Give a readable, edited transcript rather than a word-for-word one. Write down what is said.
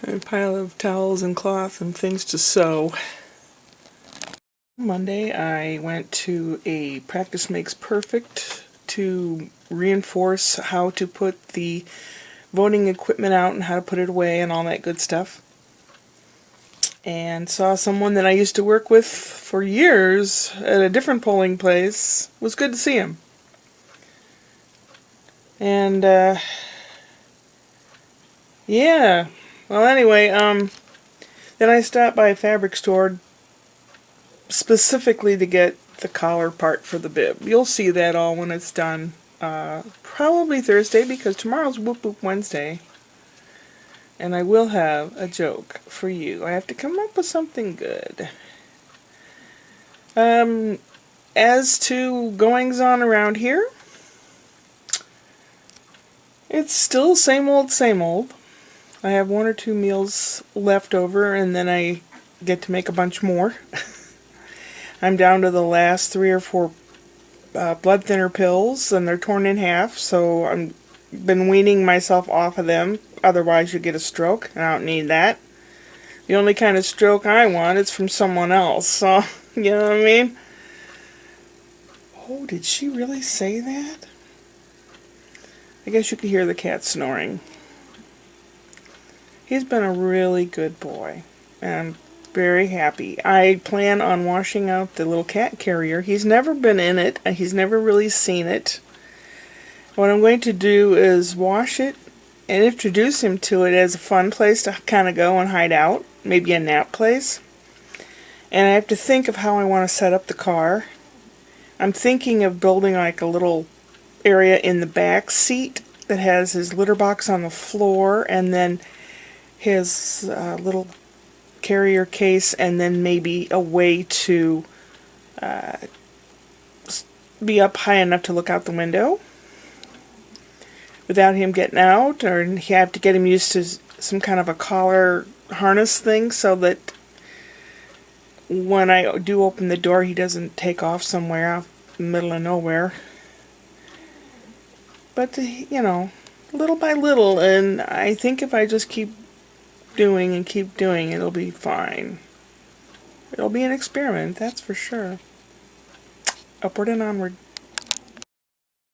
A pile of towels and cloth and things to sew. Monday I went to a Practice Makes Perfect to reinforce how to put the voting equipment out and how to put it away and all that good stuff. And saw someone that I used to work with for years at a different polling place. It was good to see him. And yeah. Well, anyway, then I stopped by a fabric store specifically to get the collar part for the bib. You'll see that all when it's done. Probably Thursday, because tomorrow's Whoop Whoop Wednesday. And I will have a joke for you. I have to come up with something good. As to goings on around here, it's still same old, same old. I have 1 or 2 meals left over, and then I get to make a bunch more. I'm down to the last 3 or 4 blood thinner pills, and they're torn in half, so I've been weaning myself off of them. Otherwise you get a stroke, and I don't need that. The only kind of stroke I want is from someone else, so, you know what I mean? Oh, did she really say that? I guess you could hear the cat snoring. He's been a really good boy, and I'm very happy. I plan on washing out the little cat carrier. He's never been in it, and he's never really seen it. What I'm going to do is wash it and introduce him to it as a fun place to kind of go and hide out, maybe a nap place. And I have to think of how I want to set up the car. I'm thinking of building like a little area in the back seat that has his litter box on the floor, and then his little carrier case, and then maybe a way to be up high enough to look out the window without him getting out, or you have to get him used to some kind of a collar harness thing so that when I do open the door he doesn't take off somewhere out in the middle of nowhere. But, you know, little by little, and I think if I just keep doing and keep doing, it'll be fine. It'll be an experiment, that's for sure. Upward and onward.